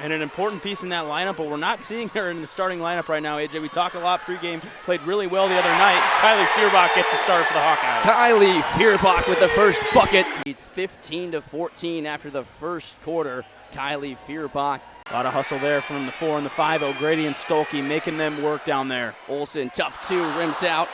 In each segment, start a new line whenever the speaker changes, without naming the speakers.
and an important piece in that lineup, but we're not seeing her in the starting lineup right now, AJ. We talk a lot pregame, played really well the other night. Kylie Feuerbach gets a start for the Hawkeyes.
Kylie Feuerbach with the first bucket. It's 15-14 after the first quarter. Kylie Feuerbach.
A lot of hustle there from the 4 and the 5. O'Grady and Stolke making them work down there.
Olsen, tough 2, rims out.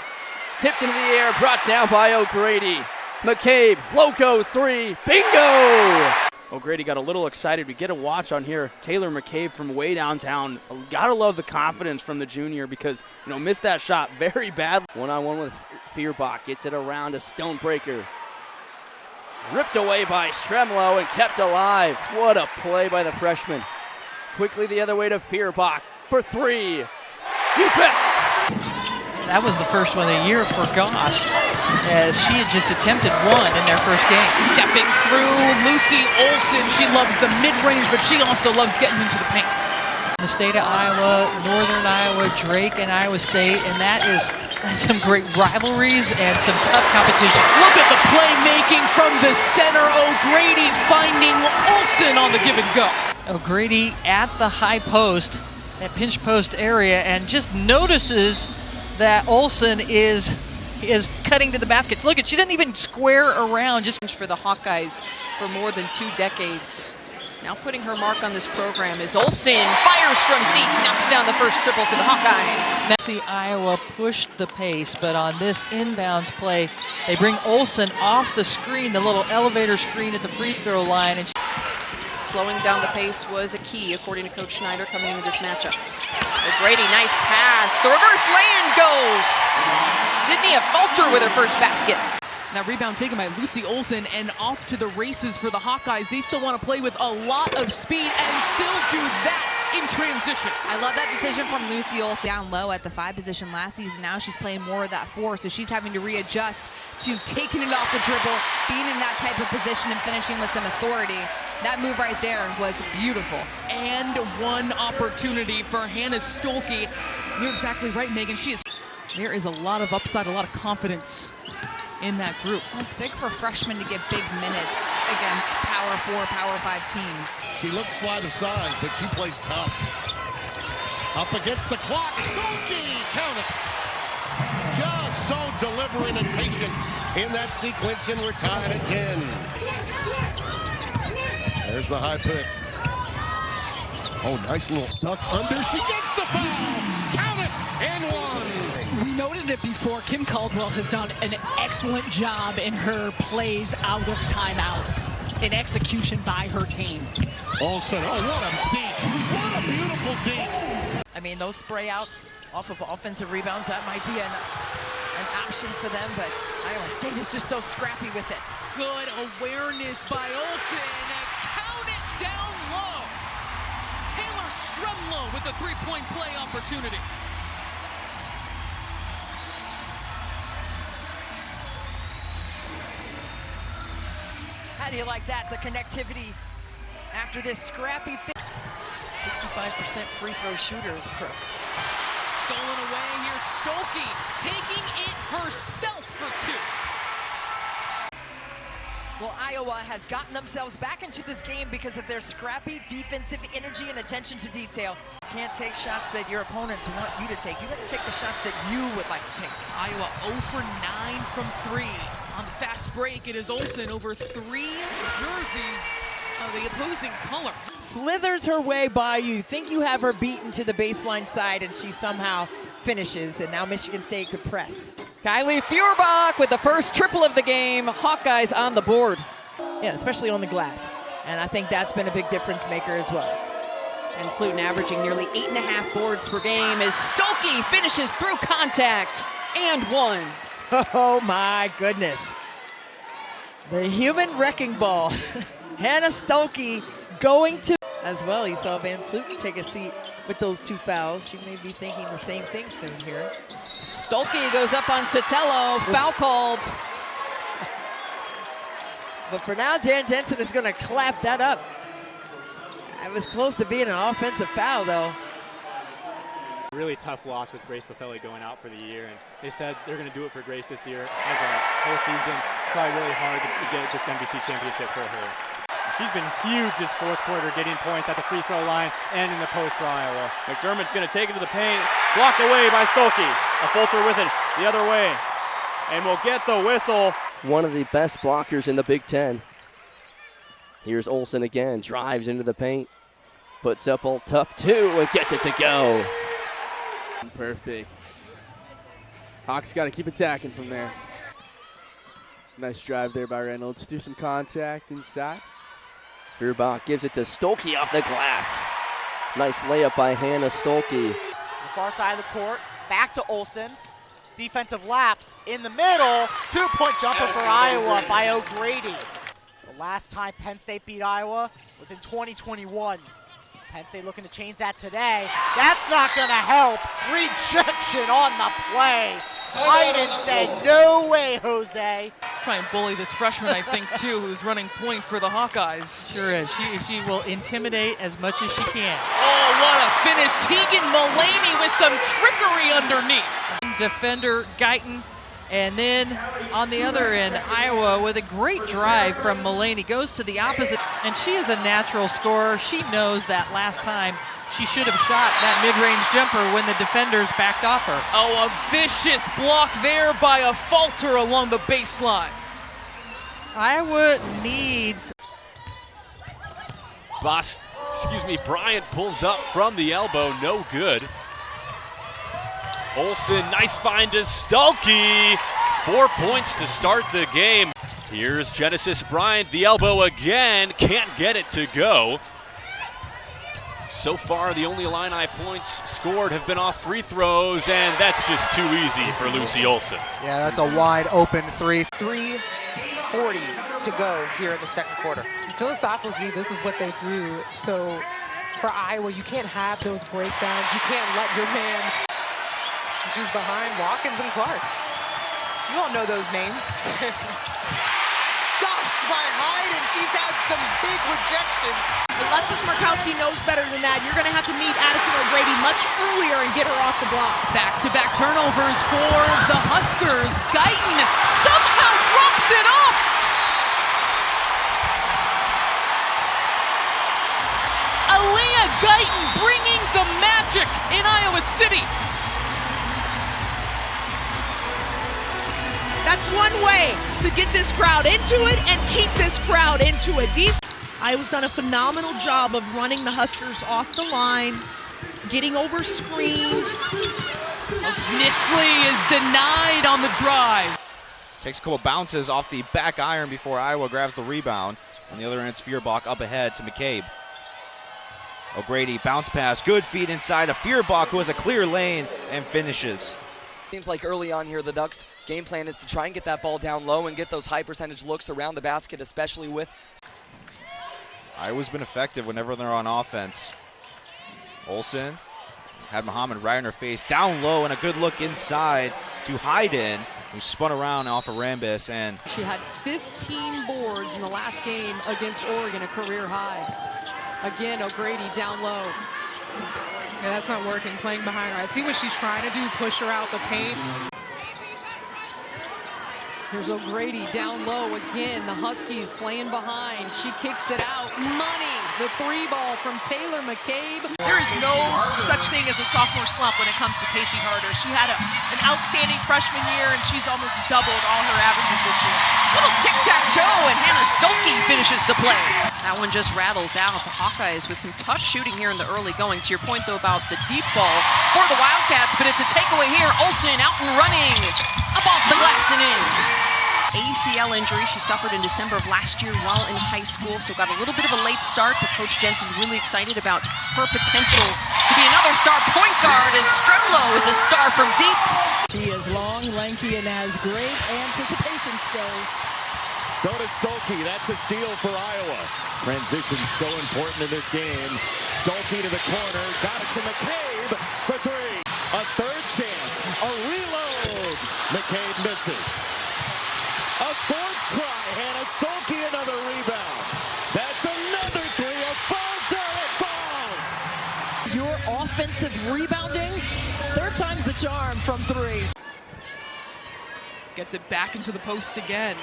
Tipped into the air, brought down by O'Grady. McCabe, loco 3, bingo!
O'Grady got a little excited. We get a watch on here. Taylor McCabe from way downtown. Gotta love the confidence from the junior because, missed that shot very badly.
One-on-one with Feuerbach, gets it around a Stonebreaker. Ripped away by Stremlo and kept alive. What a play by the freshman. Quickly the other way to Feuerbach for 3. You bet!
That was the first one of the year for Goss, as she had just attempted 1 in their first game.
Stepping through, Lucy Olsen. She loves the mid-range, but she also loves getting into the paint.
The state of Iowa, Northern Iowa, Drake, and Iowa State, and that's some great rivalries and some tough competition.
Look at the playmaking from the center. O'Grady finding Olsen on the give and go.
O'Grady at the high post, that pinch post area, and just notices that Olsen is cutting to the basket. Look, she didn't even square around. Just
for the Hawkeyes for more than 2 decades. Now putting her mark on this program is Olsen. Fires from deep, knocks down the first triple for the Hawkeyes.
See, Iowa pushed the pace, but on this inbounds play, they bring Olsen off the screen, the little elevator screen at the free throw line. And
slowing down the pace was a key, according to Coach Schneider, coming into this matchup. O'Grady, nice pass. The reverse lay-in goes. Sydney Falter with her first basket.
That rebound taken by Lucy Olsen and off to the races for the Hawkeyes. They still want to play with a lot of speed and still do that in transition.
I love that decision from Lucy Olsen. Down low at the 5 position last season. Now she's playing more of that 4, so she's having to readjust to taking it off the dribble, being in that type of position and finishing with some authority. That move right there was beautiful.
And one opportunity for Hannah Stolke. You're exactly right, Megan. There is a lot of upside, a lot of confidence in that group.
Well, it's big for freshmen to get big minutes against Power 4, Power 5 teams.
She looks slight of size, but she plays tough. Up against the clock. Stolke, count it. Just so deliberate and patient in that sequence, and we're tied at 10. There's the high pick. Oh, nice little duck under. She gets the foul. Count it, and 1.
We noted it before. Kim Caldwell has done an excellent job in her plays out of timeouts. In execution by her team.
Olsen, oh, what a deke. What a beautiful deke.
I mean, those spray outs off of offensive rebounds, that might be an option for them, but Iowa State is just so scrappy with it.
Good awareness by Olsen. Count it down low. Taylor Stremlo with a 3-point play opportunity.
How do you like that? The connectivity after this scrappy 65% free throw shooter is Crooks.
Stolen away. Here's Stolke taking it herself for 2.
Well, Iowa has gotten themselves back into this game because of their scrappy defensive energy and attention to detail. You can't take shots that your opponents want you to take. You got to take the shots that you would like to take.
Iowa 0 for 9 from 3. On the fast break, it is Olsen over 3 jerseys of the opposing color.
Slithers her way by you. Think you have her beaten to the baseline side, and she somehow finishes, and now Michigan State could press.
Kylie Feuerbach with the first triple of the game. Hawkeyes on the board.
Yeah, especially on the glass. And I think that's been a big difference maker as well.
And Fluton averaging nearly 8.5 boards per game as Stolke finishes through contact and 1.
Oh my goodness. The human wrecking ball. Hannah Stolke going to as well. You saw Van Sluten take a seat with those 2 fouls. She may be thinking the same thing soon here.
Stolke goes up on Sotelo, foul called.
But for now, Jan Jensen is going to clap that up. It was close to being an offensive foul, though.
Really tough loss with Grace Buffelli going out for the year, and they said they're going to do it for Grace this year. As a whole season, try really hard to get this NBC championship for her.
She's been huge this fourth quarter, getting points at the free throw line and in the post for Iowa.
McDermott's going to take it to the paint. Blocked away by Stolke. A Fulcher with it the other way. And we'll get the whistle.
One of the best blockers in the Big Ten. Here's Olsen again, drives into the paint. Puts up all tough too and gets it to go.
Perfect. Hawks got to keep attacking from there. Nice drive there by Reynolds. Do some contact inside.
Feuerbach gives it to Stolke off the glass. Nice layup by Hannah Stolke.
The far side of the court, back to Olsen. Defensive lapse in the middle. 2-point jumper for Iowa by O'Grady. The last time Penn State beat Iowa was in 2021. Penn State looking to change that today. That's not going to help. Rejection on the play. Hayden said, no way, Jose.
Try and bully this freshman, I think, too, who's running point for the Hawkeyes.
Sure is. She will intimidate as much as she can.
Oh, what a finish. Tegan Mullaney with some trickery underneath.
Defender Guyton. And then on the other end, Iowa with a great drive from Mullaney goes to the opposite. And she is a natural scorer. She knows that last time she should have shot that mid-range jumper when the defenders backed off her.
Oh, a vicious block there by a Falter along the baseline.
Iowa needs.
Bryant pulls up from the elbow, no good. Olsen, nice find to Stolke. 4 points to start the game. Here's Genesis Bryant, the elbow again, can't get it to go. So far, the only Illini points scored have been off free throws, and that's just too easy for Lucy Olsen.
Yeah, that's a wide open three.
3:40 to go here in the second quarter.
Philosophically, this is what they do. So for Iowa, you can't have those breakdowns. You can't let your man. She's behind Watkins and Clark.
You don't know those names. Stopped by Hayden. She's had some big rejections.
Alexis Markowski knows better than that. You're going to have to meet Addison O'Grady much earlier and get her off the block.
Back-to-back turnovers for the Huskers. Guyton somehow drops it off. Aaliyah Guyton bringing the magic in Iowa City.
That's one way to get this crowd into it and keep this crowd into it. Iowa's done a phenomenal job of running the Huskers off the line, getting over screens.
Nisley is denied on the drive.
Takes a couple bounces off the back iron before Iowa grabs the rebound. On the other end, it's Feuerbach up ahead to McCabe. O'Grady, bounce pass, good feed inside of Feuerbach, who has a clear lane and finishes.
Seems like early on here, the Ducks' game plan is to try and get that ball down low and get those high percentage looks around the basket, especially with.
Iowa's been effective whenever they're on offense. Olsen had Muhammad right in her face, down low, and a good look inside to Hayden, who spun around off of Rambis. And
she had 15 boards in the last game against Oregon, a career high. Again, O'Grady down low.
Yeah, that's not working, playing behind her. I see what she's trying to do, push her out the paint.
Here's O'Grady down low again. The Huskies playing behind. She kicks it out. Money. The three ball from Taylor McCabe.
There is no such thing as a sophomore slump when it comes to Casey Harder. She had an outstanding freshman year, and she's almost doubled all her averages this year.
Little tic-tac-toe, and Hannah Stolke finishes the play. That one just rattles out. The Hawkeyes with some tough shooting here in the early going. To your point, though, about the deep ball for the Wildcats, but it's a takeaway here. Olsen out and running. Up off the glass and in. ACL injury she suffered in December of last year while in high school, so got a little bit of a late start, but Coach Jensen really excited about her potential to be another star point guard as Stremlow is a star from deep.
She is long, lanky, and has great anticipation skills.
So does Stolke. That's a steal for Iowa. Transition so important in this game. Stolke to the corner, got it to McCabe for three. A third chance, a reload. McCabe misses. A fourth try, Hannah Stolke, another rebound. That's another three, a falls.
Your offensive rebounding, third time's the charm from three.
Gets it back into the post again.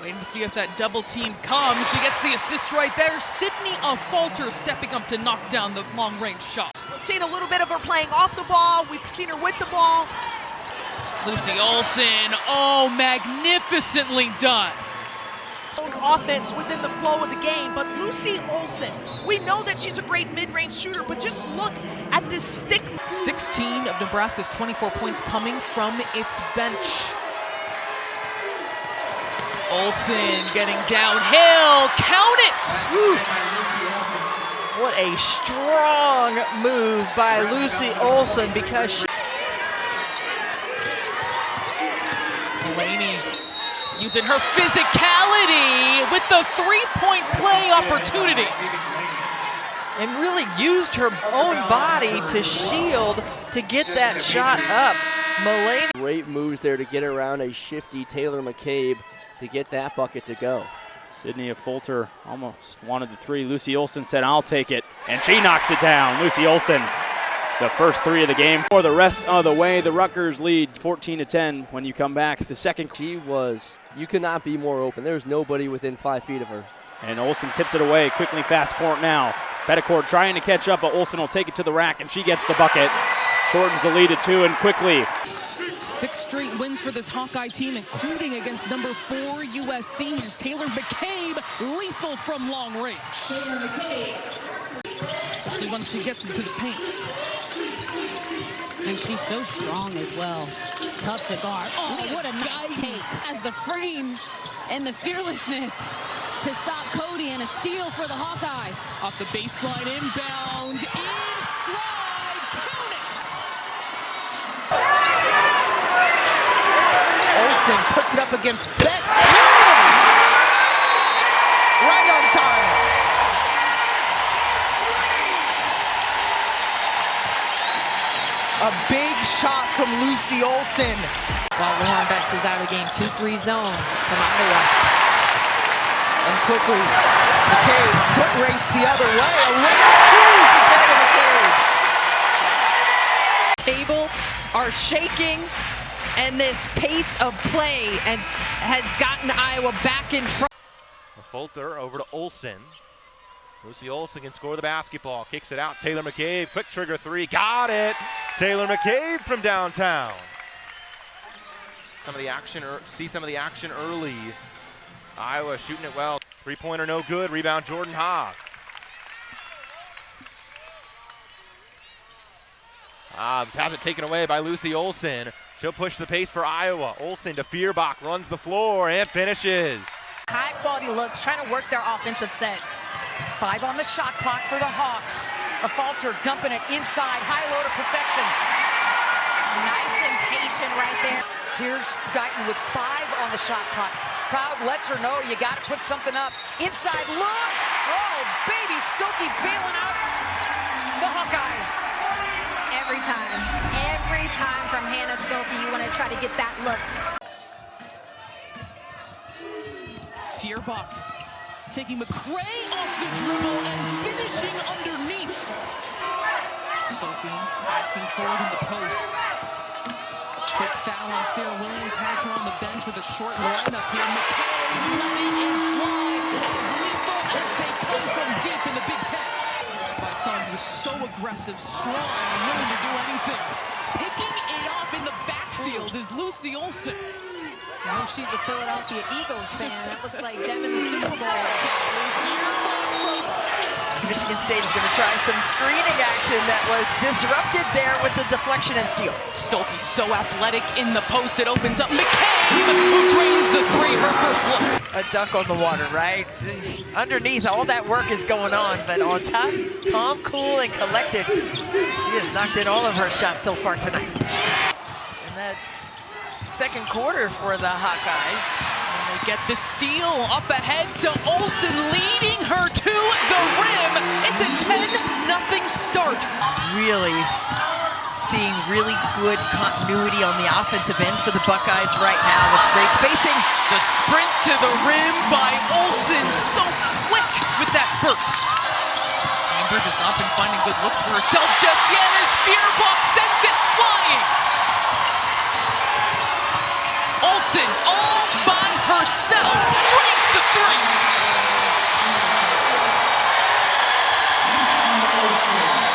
Waiting to see if that double team comes. She gets the assist right there. Sydney Falter stepping up to knock down the long-range shot.
We've seen a little bit of her playing off the ball. We've seen her with the ball.
Lucy Olson, oh, magnificently done.
Offense within the flow of the game, but Lucy Olson, we know that she's a great mid-range shooter, but just look at this stick.
16 of Nebraska's 24 points coming from its bench. Olson getting downhill, count it!
Woo. What a strong move by Lucy Olson, because she...
Mulaney using her physicality with the three-point play opportunity.
And really used her own body to shield to get that shot up. Mulaney.
Great moves there to get around a shifty Taylor McCabe to get that bucket to go.
Sydney Falter almost wanted the three. Lucy Olson said, I'll take it, and she knocks it down. Lucy Olson, the first three of the game. For the rest of the way, the Rutgers lead 14-10 when you come back. The second.
You cannot be more open. There's nobody within 5 feet of her.
And Olson tips it away, quickly fast court now. Petticord trying to catch up, but Olson will take it to the rack, and she gets the bucket. Shortens the lead to 2, and quickly.
6 straight wins for this Hawkeye team, including against number 4 USC. Here's Taylor McCabe, lethal from long range. Especially once she gets into the paint.
And she's so strong as well. Tough to guard. Oh, what a nice take. As the frame and the fearlessness to stop Cody, and a steal for the Hawkeyes.
Off the baseline, inbound, in stride, count it!
Olson puts it up against Betts. Right on time. A big shot from Lucy Olson.
While Lauren Betts is out of the game, 2-3 zone from Iowa.
And quickly, McCabe foot race the other way. A round 2 for Taylor McCabe.
Table are shaking, and this pace of play has gotten Iowa back in front.
Falter over to Olson. Lucy Olson can score the basketball, kicks it out. Taylor McCabe, quick trigger three, got it. Taylor McCabe from downtown. See some of the action early. Iowa shooting it well. Three-pointer no good. Rebound Jordan Hobbs. Hobbs has it taken away by Lucy Olson. She'll push the pace for Iowa. Olson to Feuerbach, runs the floor and finishes.
High quality looks, trying to work their offensive sets.
5 on the shot clock for the Hawks. A Falter dumping it inside, high low to perfection.
Nice and patient right there.
Here's Guyton with 5 on the shot clock. Crowd lets her know you got to put something up. Inside look. Oh, baby Stokey bailing out the Hawkeyes.
Every time from Hannah Stokey, you want to try to get that look.
Feuerbach taking McCray off the dribble and finishing underneath. Stokey asking forward in the post. Quick foul on Sarah Williams, has her on the bench with a short lineup here. McCray let it and fly as lethal as they come from deep in the Big Ten. By someone who's so aggressive, strong, and willing to do anything. Picking it off in the backfield is Lucy Olson.
I know she's a Philadelphia Eagles fan. That looked like them in the Super Bowl.
Michigan State is going to try some screening action that was disrupted there with the deflection and steal.
Stokey so athletic in the post, it opens up. McCabe, who drains the 3, her first look.
A duck on the water, right? Underneath, all that work is going on, but on top, calm, cool, and collected. She has knocked in all of her shots so far tonight. And that second quarter for the Hawkeyes.
And they get the steal up ahead to Olson, leading her to the rim. It's a 10-0 start.
Really seeing really good continuity on the offensive end for the Buckeyes right now with great spacing.
The sprint to the rim by Olson, so quick with that burst. Cambridge has not been finding good looks for herself just yet as Feuerbach sends it flying. Olson all by
herself drains the three.